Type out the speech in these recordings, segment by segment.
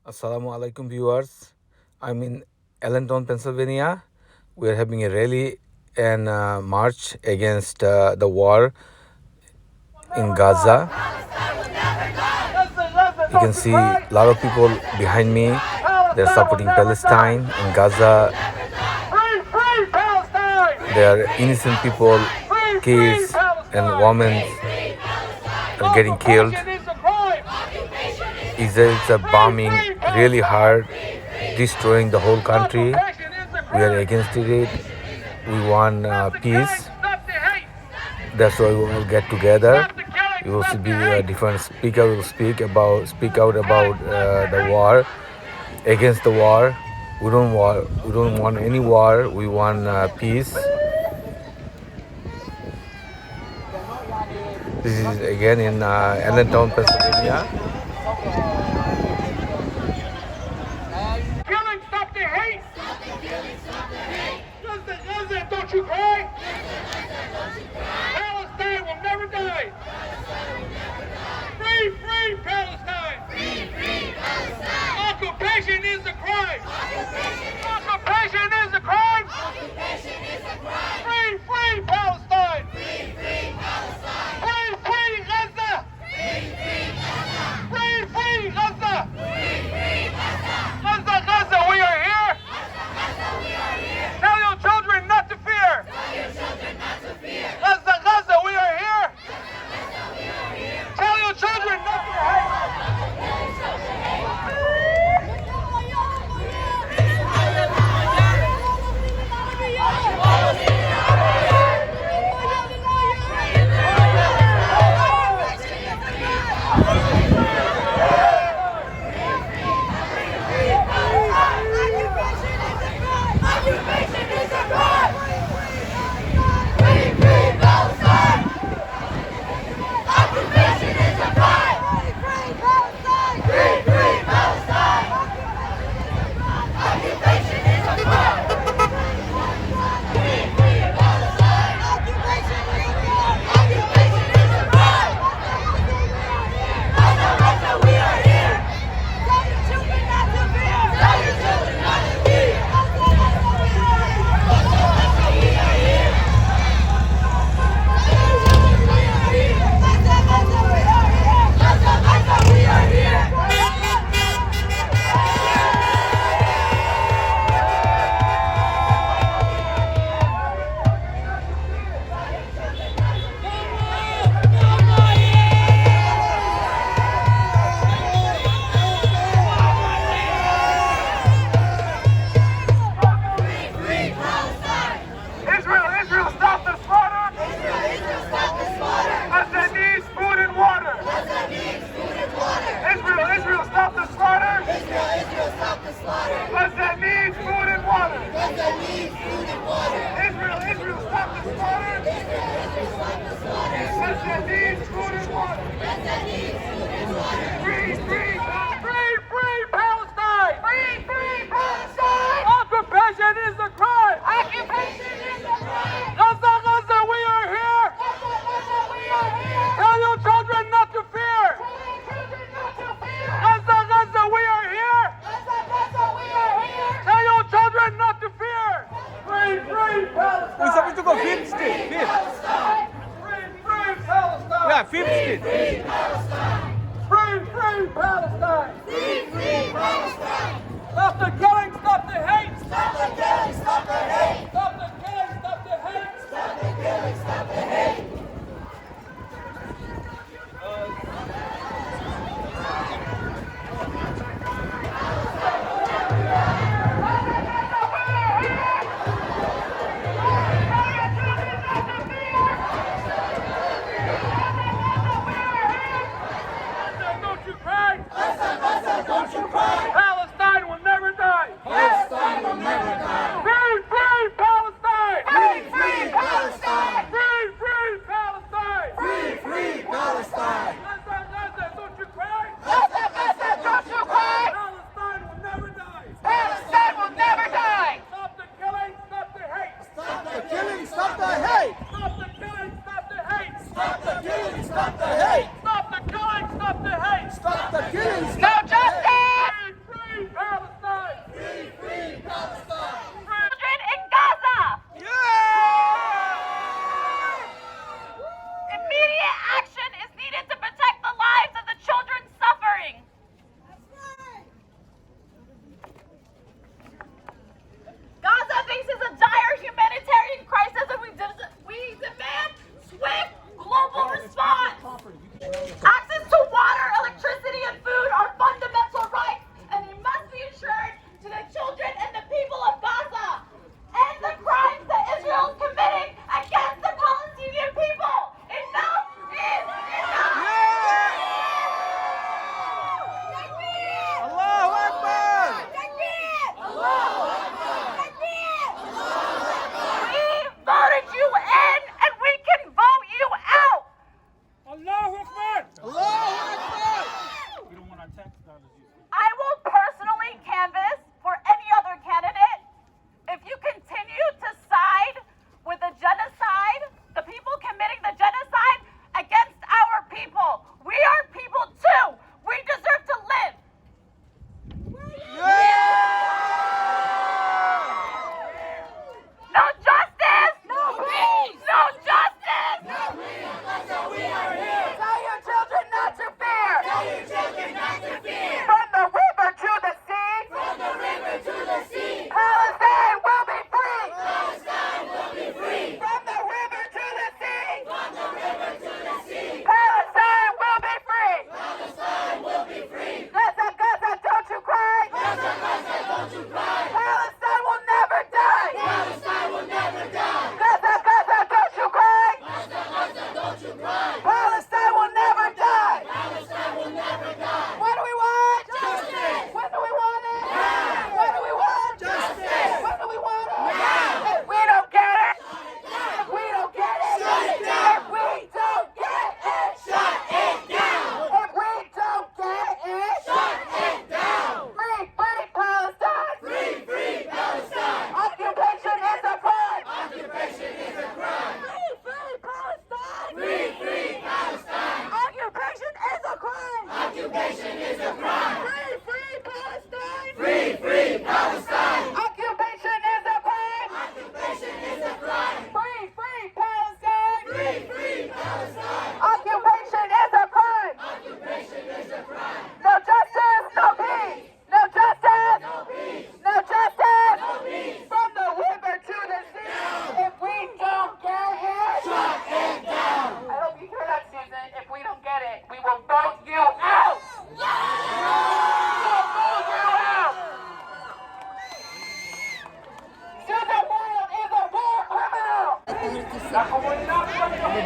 Assalamu alaikum viewers. I'm in Allentown, Pennsylvania. We are having a rally and march against the war in Gaza. You can see a lot of people behind me. They're supporting Palestine. In Gaza, there are innocent people, kids and women are getting killed. Israel's are bombing really hard, destroying the whole country. We are against it. We want peace. That's why we will get together. We will be different speaker will speak out about the war, against the war. We don't want any war. We want peace. This is again in Allentown, Pennsylvania. Killing, stop the hate! Stop the killing, stop the hate! Gaza, don't you cry! Palestine will never die! Free, free Palestine! Free, free Palestine! Occupation is a crime! Occupation is a crime! Occupation is a crime! Free, free Palestine! Free, free Palestine! Free, free Gaza! Free, free Gaza!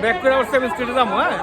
Back করে আবার seven স্ট্রিটে যাবো, হ্যাঁ?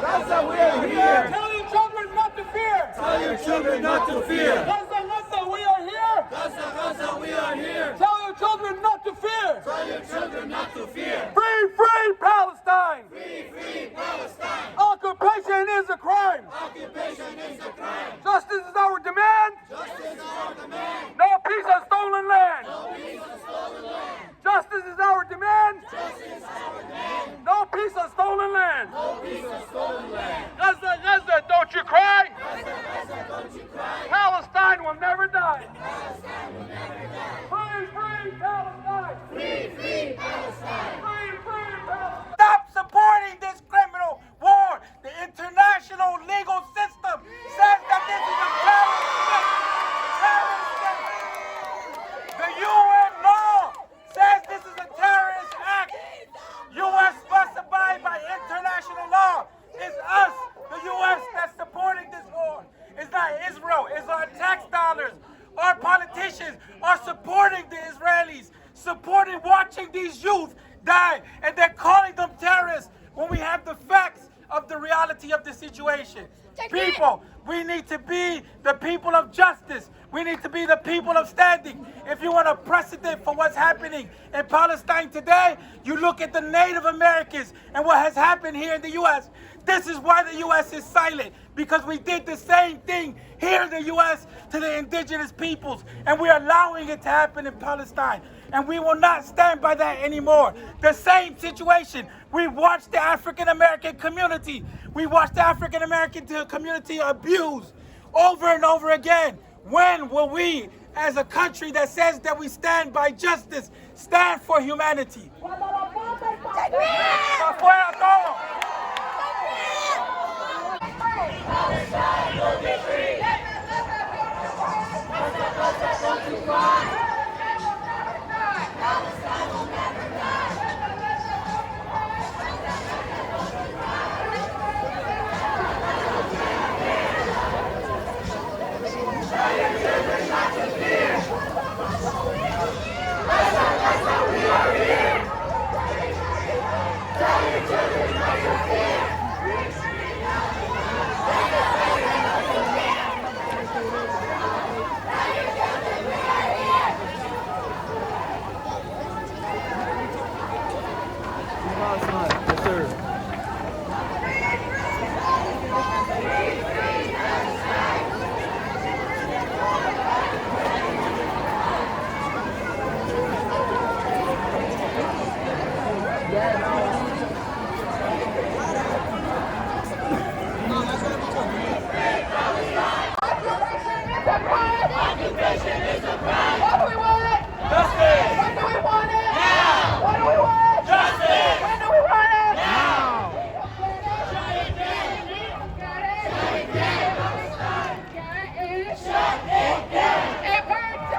Gaza, we are here. Tell your children not to fear. Tell your children not to fear. Gaza, Gaza, we are here. Gaza, Gaza, we are here. Tell your children not to fear. Tell your children not to fear. Free, free Palestine. Free, free Palestine. Occupation is a crime. Occupation is a crime. Justice is our demand. Justice is our demand. No peace on stolen land. No peace on stolen land. Justice is our demand. Justice is our demand. No peace on stolen land. No peace on stolen land. Gaza, Gaza, don't you cry. Gaza, Gaza, don't you cry. Palestine will never die. Palestine will never die. Free, free Palestine. Free, free Palestine. Free, free Palestine. Stop supporting this criminal war. The international legal system says that this is a terrorist act. The UN law says this is a terrorist act. U.S. must abide by international law. It's us, the U.S., that's supporting this war. It's not Israel. It's our tax dollars. Our politicians are supporting the Israelis, supporting watching these youth die, and they're calling them terrorists when we have the facts of the reality of the situation. People, we need to be the people of justice. We need to be the people of standing. If you want a precedent for what's happening in Palestine today, you look at the Native Americans and what has happened here in the U.S. This is why the U.S. is silent, because we did the same thing here in the U.S. to the indigenous peoples, and we're allowing it to happen in Palestine. And we will not stand by that anymore. The same situation. We watched the African American community. We watched the African American community abused over and over again. When will we, as a country that says that we stand by justice, stand for humanity? Afuera todo. Palestine will be free. Gaza, Gaza, don't you cry. Palestine will never die. Tell your children not to fear. Gaza, Gaza, we are here. Tell your children not to fear. Occupation is a crime. What do we want? Justice. When do we want it? Now. What do we want? Justice. When do we want it? Now. Shut it down. Shut it down. Shut it down. It hurts to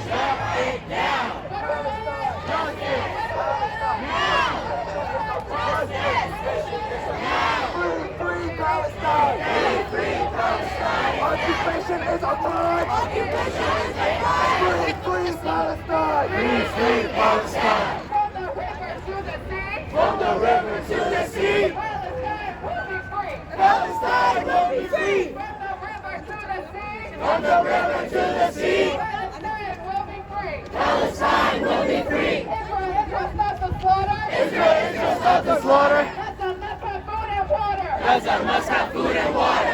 Shut it down. What do we want? Justice. When do we want it? Now. Free Palestine. Free Palestine. Occupation is a crime. Occupation is a crime. Free Palestine. Free Palestine. From the river to the sea. From the river to the sea. Palestine will be free. Palestine will be free. From the river to the sea. From the river to the sea. Palestine will be free. Palestine will be free. Israel stop the slaughter. Israel stop the slaughter. Gaza must have food and water. Gaza must have food and water.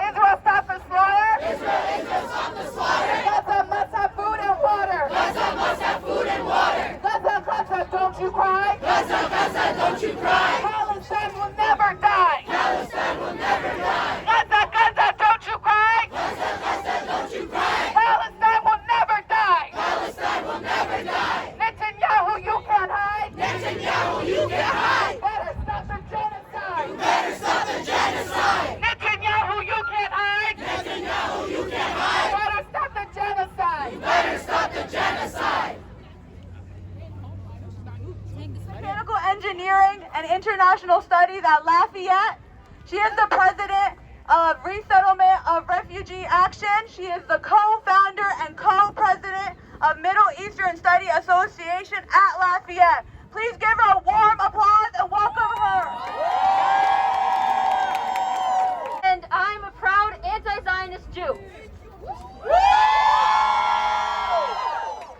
Israel stop the slaughter. Israel stop the slaughter. Gaza must have food and water. Gaza must have food and water. Gaza, Gaza, don't you cry. Gaza, Gaza, don't you cry. Palestine will never die. Palestine will never die. Gaza, Gaza, don't you cry. Gaza, Gaza, don't you cry. Palestine will never die. Palestine will never die. Netanyahu, you can't hide. Netanyahu, you can hide. Better stop the genocide. Better stop the genocide. Netanyahu, you can't hide. Netanyahu, you can hide. Better stop the genocide. Better stop the genocide. Mechanical Engineering and International Studies at Lafayette. She is the president of Resettlement of Refugee Action. She is the co-founder and co-president of Middle Eastern Study Association at Lafayette. Please give her a warm applause and welcome her. And I'm a proud anti-Zionist Jew.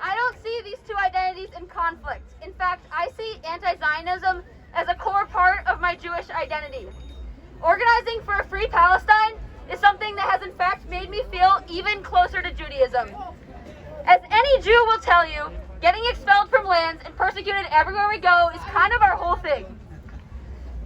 I don't see these two identities in conflict. In fact, I see anti-Zionism as a core part of my Jewish identity. Organizing for a free Palestine is something that has in fact made me feel even closer to Judaism. As any Jew will tell you, getting expelled from lands and persecuted everywhere we go is kind of our whole thing.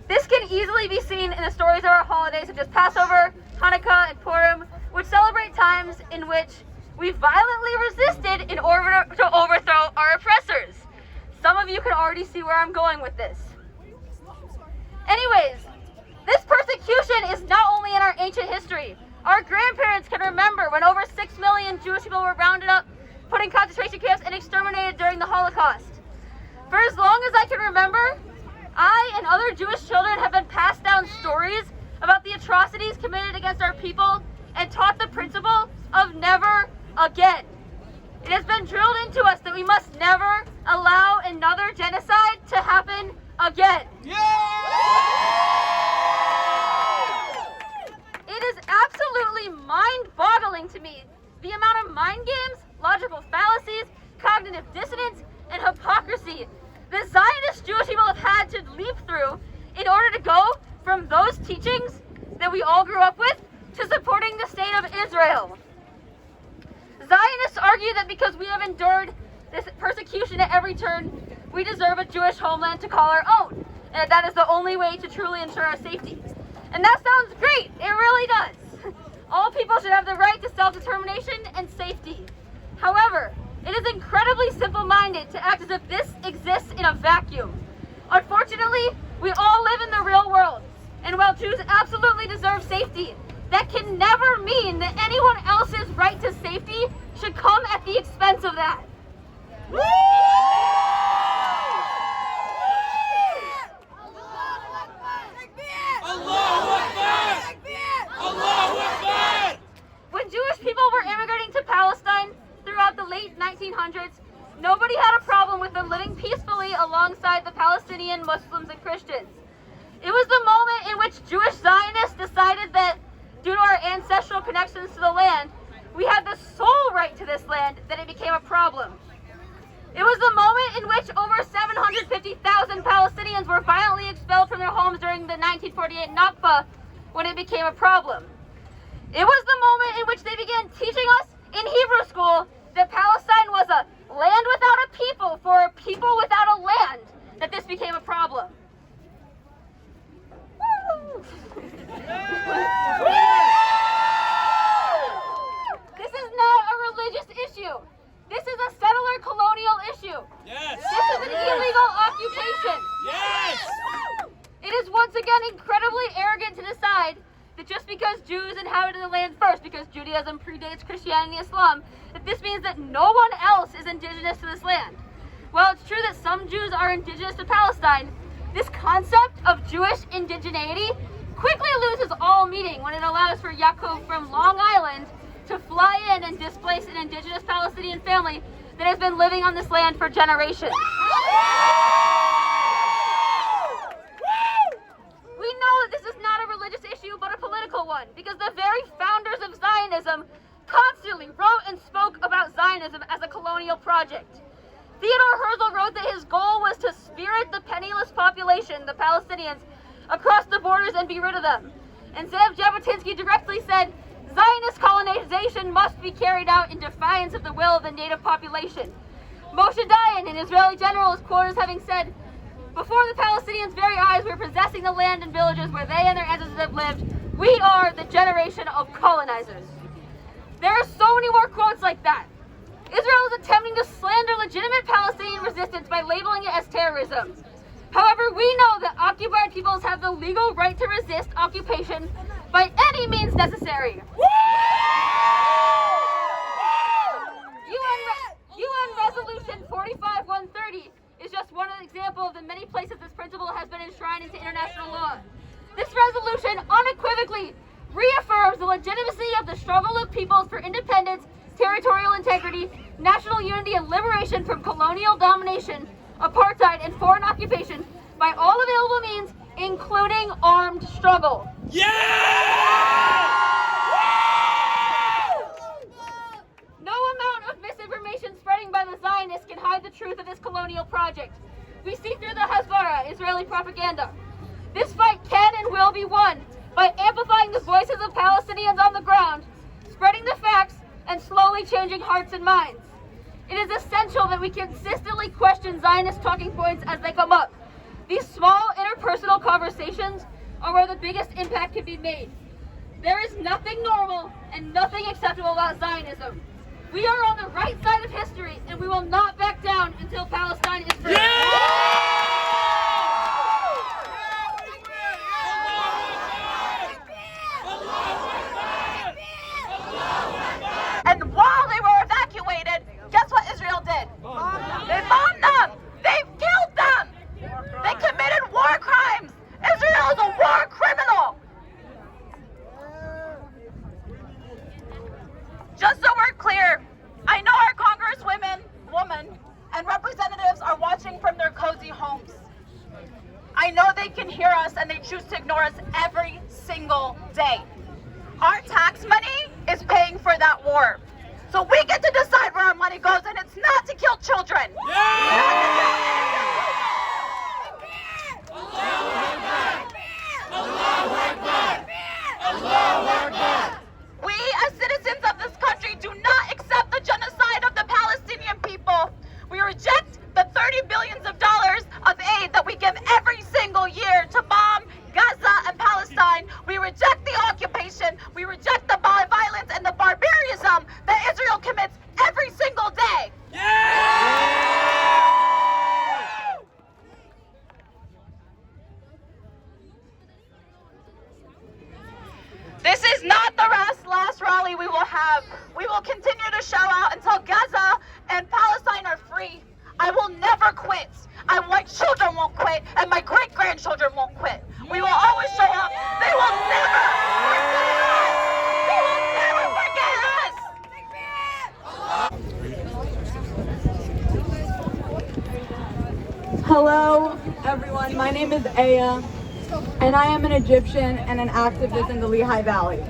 This can easily be seen in the stories of our holidays such as Passover, Hanukkah, and Purim, which celebrate times in which we violently resisted in order to overthrow our oppressors. Some of you can already see where I'm going with this. Anyways, this persecution is not only in our ancient history. Our grandparents can remember when over 6 million Jewish people were rounded up, put in concentration camps, and exterminated during the Holocaust. For as long as I can remember, I and other Jewish children have been passed down stories about the atrocities committed against our people and taught the principle of never again. It has been drilled into us that we must never allow another genocide to happen again. It is absolutely mind-boggling to me the amount of mind games, logical fallacies, cognitive dissonance, and hypocrisy the Zionist Jewish people have had to leap through in order to go from those teachings that we all grew up with to supporting the state of Israel. Zionists argue that because we have endured this persecution at every turn, we deserve a Jewish homeland to call our own, and that is the only way to truly ensure our safety. And that sounds great, it really does. All people should have the right to self-determination and safety. However, it is incredibly simple-minded to act as if this exists in a vacuum. Unfortunately, we all live in the real world, and while Jews absolutely deserve safety, that can never mean that anyone else's right to safety should come at the expense of that. When Jewish people were immigrating to Palestine throughout the late 1900s, nobody had a problem with them living peacefully alongside the Palestinian Muslims and Christians. It was the moment in which Jewish Zionists decided that, due to our ancestral connections to the land, we had the sole right to this land, that it became a problem. It was the moment in which over 750,000 Palestinians were violently expelled from their homes during the 1948 Nakba, when it became a problem. It was the moment in which they began teaching us in Hebrew school that Palestine was a land without a people for a people without a land, that this became a problem. This is not a religious issue. This is a settler colonial issue. Yes. This is an illegal occupation. Yes. It is once again incredibly arrogant to decide that just because Jews inhabited the land first, because Judaism predates Christianity and Islam, that this means that no one else is indigenous to this land. While it's true that some Jews are indigenous to Palestine, this concept of Jewish indigeneity quickly loses all meaning when it allows for Yaakov from Long Island to fly in and displace an indigenous Palestinian family that has been living on this land for generations. We know that this is not a religious issue, but a political one, because the very founders of Zionism constantly wrote and spoke about Zionism as a colonial project. Theodore Herzl wrote that his goal was to spirit the penniless population, the Palestinians, across the borders and be rid of them. And Zev Jabotinsky directly said, Zionist colonization must be carried out in defiance of the will of the native population. Moshe Dayan, an Israeli general, is quoted as having said, before the Palestinians' very eyes were possessing the land and villages where they and their ancestors have lived, we are the generation of colonizers. There are so many more quotes like that. Israel is attempting to slander legitimate Palestinian resistance by labeling it as terrorism. However, we know that occupied peoples have the legal right to resist occupation by any means necessary. UN Resolution 45-130 is just one example of the many places this principle has been enshrined into international law. This resolution unequivocally reaffirms reaffirms the legitimacy of the struggle of peoples for independence, territorial integrity, national unity, and liberation from colonial domination, apartheid, and foreign occupation by all available means, including armed struggle. No amount of misinformation spreading by the Zionists can hide the truth of this colonial project. We see through the Hasbara, Israeli propaganda. This fight can and will be won by amplifying the voices of Palestinians on the ground, spreading the facts, and slowly changing hearts and minds. It is essential that we consistently question Zionist talking points as they come up. These small interpersonal conversations are where the biggest impact can be made. There is nothing normal and nothing acceptable about Zionism. We are on the right side of history, and we will not back down until Palestine is free. And while they were evacuated, guess what Israel did? They bombed them! They killed them! They committed war crimes! Israel is a war criminal! Just so we're clear, I know our congresswomen and representatives are watching from their cozy homes. I know they can hear us and they choose to ignore us every single day. Our tax money is paying for that war. So we get to decide where our money goes, and it's not to kill children. We as citizens of this country do not accept the genocide of the Palestinian people. We reject the $30 billion of aid that we give every single year to bomb Gaza and Palestine. We reject the occupation. We reject the violence and the barbarism that Israel commits every single day. This is not the last rally we will have. We will continue to show out until Gaza and Palestine are free. I will never quit. My children won't quit, and my great-grandchildren won't quit. We will always show up. They will never forget us. They will never forget us. Hello, everyone. My name is Aya, and I am an Egyptian and an activist in the Lehigh Valley.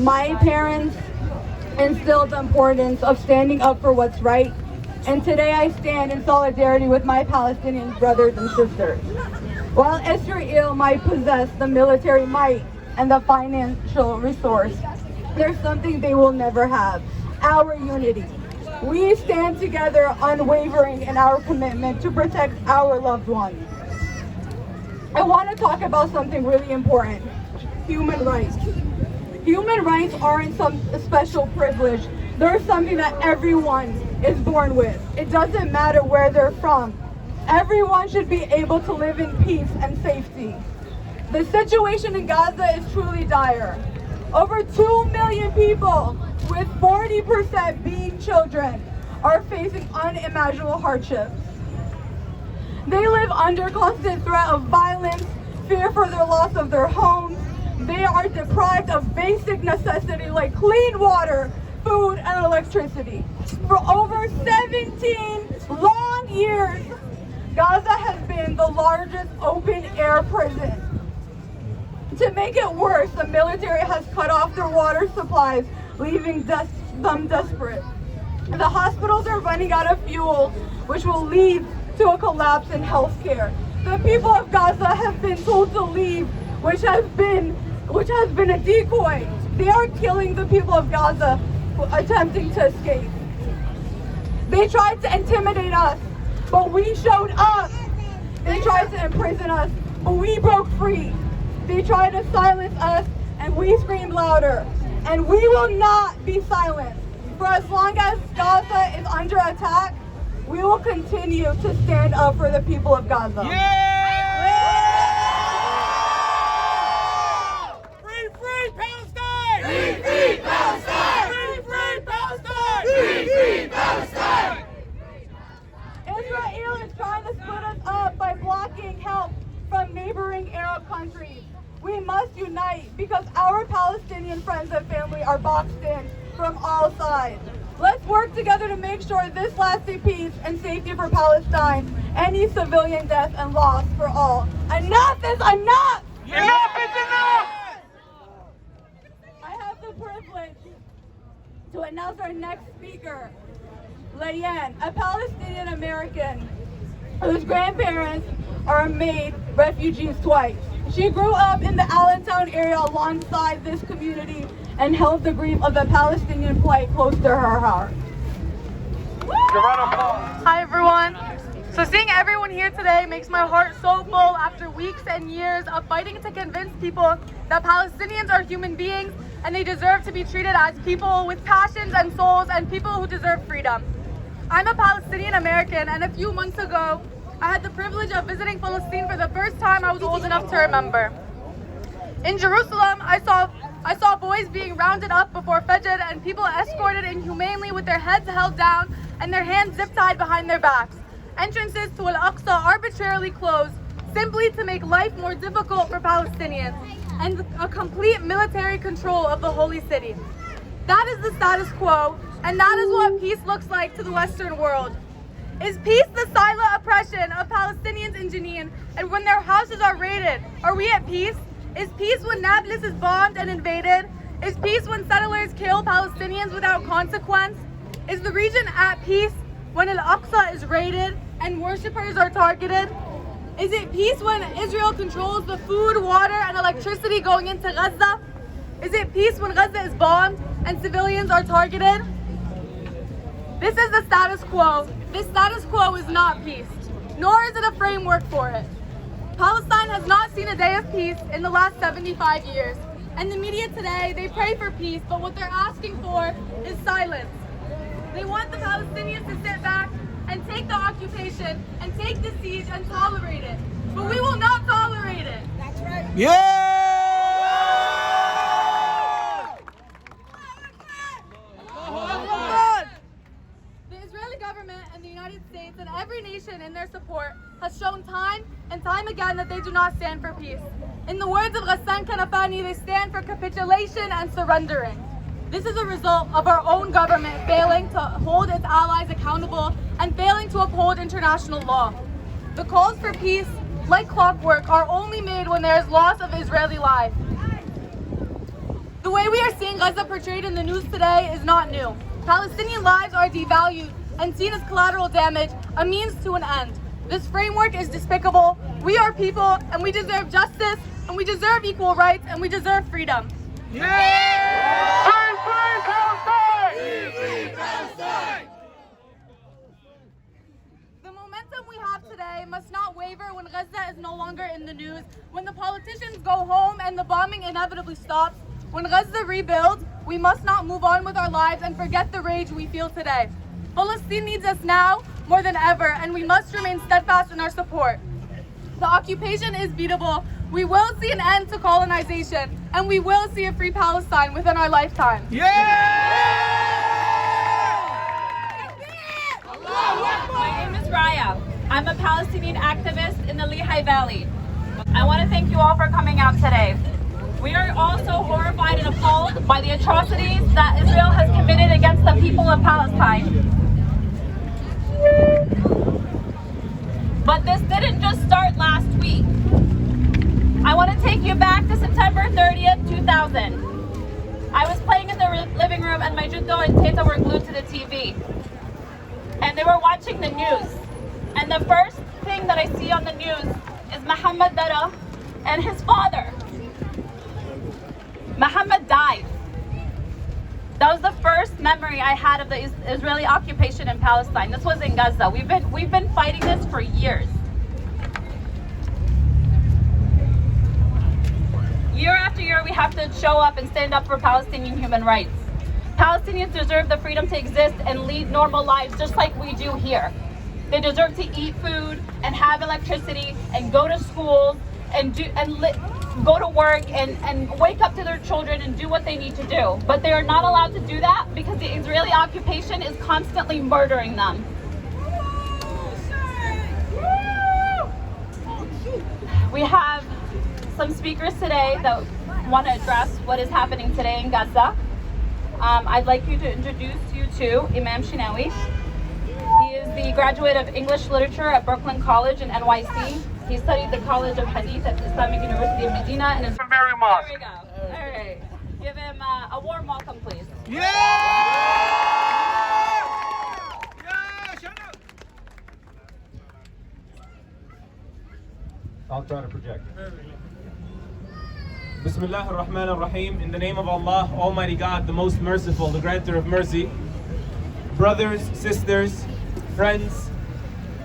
My parents instilled the importance of standing up for what's right, and today I stand in solidarity with my Palestinian brothers and sisters. While Israel might possess the military might and the financial resource, there's something they will never have: our unity. We stand together unwavering in our commitment to protect our loved ones. I want to talk about something really important: human rights. Human rights aren't some special privilege. They're something that everyone is born with. It doesn't matter where they're from. Everyone should be able to live in peace and safety. The situation in Gaza is truly dire. Over 2 million people, with 40% being children, are facing unimaginable hardships. They live under constant threat of violence, fear for their loss of their homes. They are deprived of basic necessities like clean water, food, and electricity. For over 17 long years, Gaza has been the largest open-air prison. To make it worse, the military has cut off their water supplies, leaving them desperate. The hospitals are running out of fuel, which will lead to a collapse in healthcare. The people of Gaza have been told to leave, which has been a decoy. They are killing the people of Gaza attempting to escape. They tried to intimidate us, but we showed up. They tried to imprison us, but we broke free. They tried to silence us, and we screamed louder. And we will not be silent. For as long as Gaza is under attack, we will continue to stand up for the people of Gaza. Free Palestine! Free Palestine! Free Palestine! Free Palestine! Israel is trying to split us up by blocking help from neighboring Arab countries. We must unite because our Palestinian friends and family are boxed in from all sides. Let's work together to make sure this lasting peace and safety for Palestine, any civilian death and loss for all. Enough is enough! Enough is enough! I have the privilege to announce our next speaker, Lehigh, a Palestinian American whose grandparents are made refugees twice. She grew up in the Allentown area alongside this community and held the grief of the Palestinian plight close to her heart. Hi everyone. So seeing everyone here today makes my heart so full after weeks and years of fighting to convince people that Palestinians are human beings and they deserve to be treated as people with passions and souls and people who deserve freedom. I'm a Palestinian American, and a few months ago I had the privilege of visiting Palestine for the first time I was old enough to remember. In Jerusalem, I saw boys being rounded up before Fajr and people escorted inhumanely with their heads held down and their hands zip-tied behind their backs. Entrances to Al-Aqsa arbitrarily closed simply to make life more difficult for Palestinians, and a complete military control of the holy city. That is the status quo, and that is what peace looks like to the Western world. Is peace the silent oppression of Palestinians in Jenin, and when their houses are raided, are we at peace? Is peace when Nablus is bombed and invaded? Is peace when settlers kill Palestinians without consequence? Is the region at peace when Al-Aqsa is raided and worshippers are targeted? Is it peace when Israel controls the food, water, and electricity going into Gaza? Is it peace when Gaza is bombed and civilians are targeted? This is the status quo. This status quo is not peace, nor is it a framework for it. Palestine has not seen a day of peace in the last 75 years. And the media today, they pray for peace, but what they're asking for is silence. They want the Palestinians to sit back and take the occupation and take the siege and tolerate it. But we will not tolerate it. That's right. The Israeli government and the United States and every nation in their support has shown time and time again that they do not stand for peace. In the words of Ghassan Kanafani, they stand for capitulation and surrendering. This is a result of our own government failing to hold its allies accountable and failing to uphold international law. The calls for peace, like clockwork, are only made when there is loss of Israeli life. The way we are seeing Gaza portrayed in the news today is not new. Palestinian lives are devalued and seen as collateral damage, a means to an end. This framework is despicable. We are people, and we deserve justice, and we deserve equal rights, and we deserve freedom. Free Palestine! Free Palestine! The momentum we have today must not waver when Gaza is no longer in the news, when the politicians go home and the bombing inevitably stops. When Gaza rebuilds, we must not move on with our lives and forget the rage we feel today. Palestine needs us now more than ever, and we must remain steadfast in our support. The occupation is beatable. We will see an end to colonization, and we will see a free Palestine within our lifetime. Yeah! My name is Raya. I'm a Palestinian activist in the Lehigh Valley. I want to thank you all for coming out today. We are also horrified and appalled by the atrocities that Israel has committed against the people of Palestine. But this didn't just start last week. I want to take you back to September 30th, 2000. I was playing in the living room and my Juddo and Teta were glued to the TV. And they were watching the news. And the first thing that I see on the news is Muhammad Dara and his father. Muhammad died. That was the first memory I had of the Israeli occupation in Palestine. This was in Gaza. We've been fighting this for years. Year after year, we have to show up and stand up for Palestinian human rights. Palestinians deserve the freedom to exist and lead normal lives just like we do here. They deserve to eat food and have electricity and go to schools and go to work and wake up to their children and do what they need to do. But they are not allowed to do that because the Israeli occupation is constantly murdering them. We have some some speakers today that want to address what is happening today in Gaza. I'd like you to introduce you to Imam Shinawi. He is the graduate of English Literature at Brooklyn College in NYC. He studied the College of Hadith at the Islamic University of Medina and is Very much. There we go. All right. Give him a warm welcome, please. I'll try to project. Bismillah ar-Rahman ar-Rahim. In the name of Allah, Almighty God, the most merciful, the granter of mercy. Brothers, sisters, friends,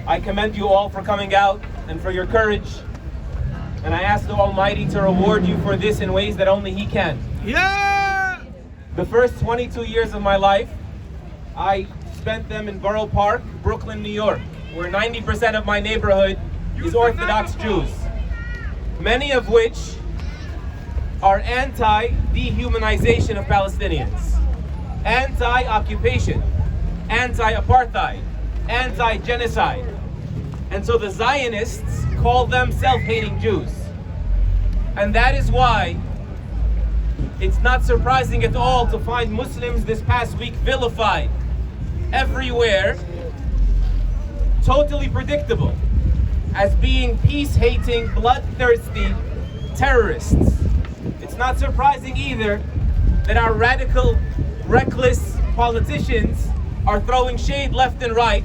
I commend you all for coming out and for your courage. And I ask the Almighty to reward you for this in ways that only He can. Yeah! The first 22 years of my life, I spent them in Borough Park, Brooklyn, New York, where 90% of my neighborhood is Orthodox Jews, many of which are anti-dehumanization of Palestinians, anti-occupation, anti-apartheid, anti-genocide. And so the Zionists call them self-hating Jews. And that is why it's not surprising at all to find Muslims this past week vilified everywhere, totally predictable, as being peace-hating, bloodthirsty terrorists. It's not surprising either that our radical, reckless politicians are throwing shade left and right,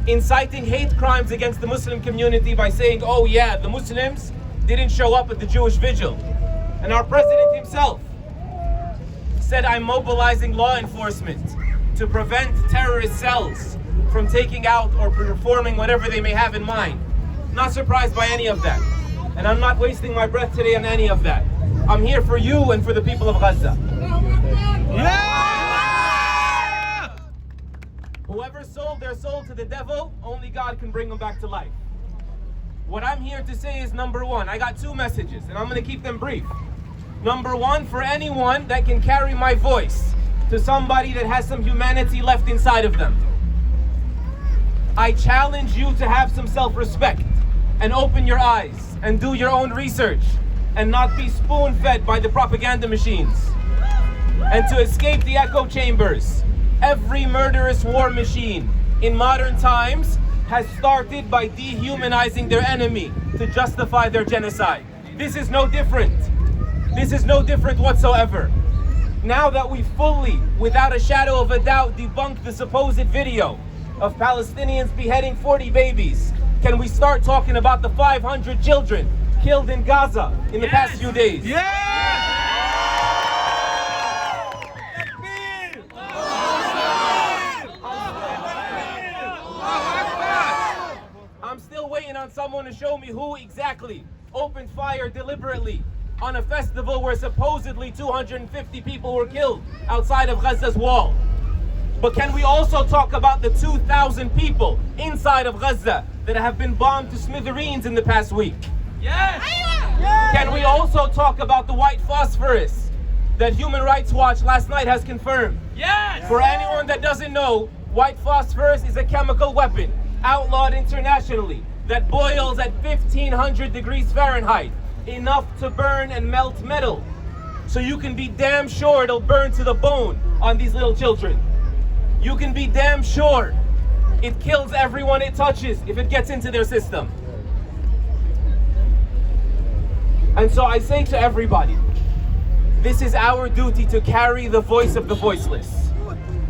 inciting hate crimes against the Muslim community by saying, oh yeah, the Muslims didn't show up at the Jewish vigil. And our president himself said, I'm mobilizing law enforcement to prevent terrorist cells from taking out or performing whatever they may have in mind. Not surprised by any of that. And I'm not wasting my breath today on any of that. I'm here for you and for the people of Gaza. Yeah! Whoever sold their soul to the devil, only God can bring them back to life. What I'm here to say is, number one, I got two messages, and I'm going to keep them brief. Number one, for anyone that can carry my voice to somebody that has some humanity left inside of them, I challenge you to have some self-respect and open your eyes and do your own research and not be spoon-fed by the propaganda machines. And to escape the echo chambers, every murderous war machine in modern times has started by dehumanizing their enemy to justify their genocide. This is no different. This is no different whatsoever. Now that we fully, without a shadow of a doubt, debunked the supposed video of Palestinians beheading 40 babies, can we start talking about the 500 children killed in Gaza in the past few days? I'm still waiting on someone to show me who exactly opened fire deliberately on a festival where supposedly 250 people were killed outside of Gaza's wall. But can we also talk about the 2,000 people inside of Gaza that have been bombed to smithereens in the past week? Yes! Can we also talk about the white phosphorus that Human Rights Watch last night has confirmed? Yes! For anyone that doesn't know, white phosphorus is a chemical weapon outlawed internationally that boils at 1,500 degrees Fahrenheit, enough to burn and melt metal. So you can be damn sure it'll burn to the bone on these little children. You can be damn sure it kills everyone it touches if it gets into their system. And so I say to everybody, this is our duty to carry the voice of the voiceless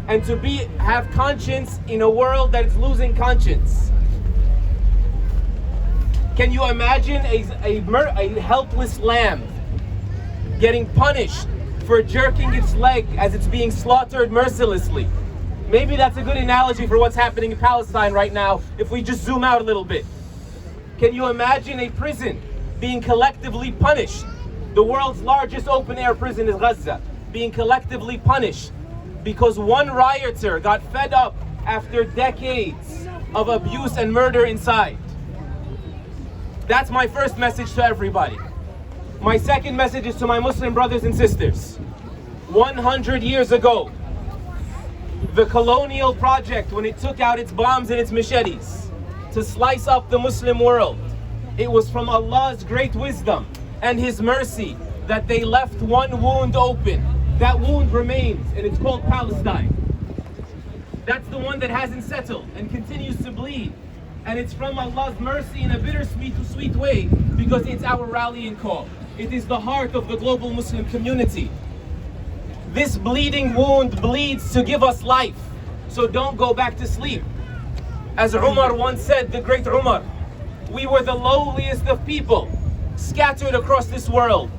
and to have conscience in a world that is losing conscience. Can you imagine a helpless lamb getting punished for jerking its leg as it's being slaughtered mercilessly? Maybe that's a good analogy for what's happening in Palestine right now if we just zoom out a little bit. Can you imagine a prison being collectively punished? The world's largest open-air prison is Gaza, being collectively punished because one rioter got fed up after decades of abuse and murder inside. That's my first message to everybody. My second message is to my Muslim brothers and sisters. 100 years ago, the colonial project, when it took out its bombs and its machetes to slice up the Muslim world, It was from Allah's great wisdom and His mercy that they left one wound open. That wound remains, and it's called Palestine. That's the one that hasn't settled and continues to bleed. And it's from Allah's mercy in a bittersweet way, because it's our rallying call. It is the heart of the global Muslim community. This bleeding wound bleeds to give us life. So don't go back to sleep. As Umar once said, the great Umar, we were the lowliest of people, scattered across this world,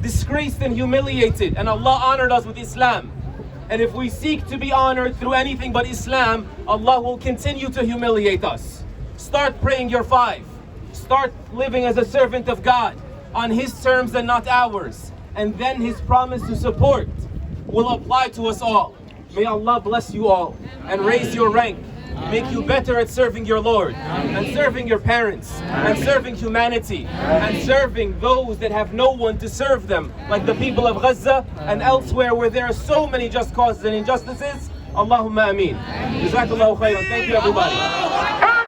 disgraced and humiliated, and Allah honored us with Islam. And if we seek to be honored through anything but Islam, Allah will continue to humiliate us. Start praying your five. Start living as a servant of God on His terms and not ours. And then His promise to support will apply to us all. May Allah bless you all and raise your rank. Make you better at serving your Lord and serving your parents and serving humanity and serving those that have no one to serve them, like the people of Gaza and elsewhere where there are so many just causes and injustices. Allahumma ameen. Jazakallahu khairan. Thank you, everybody.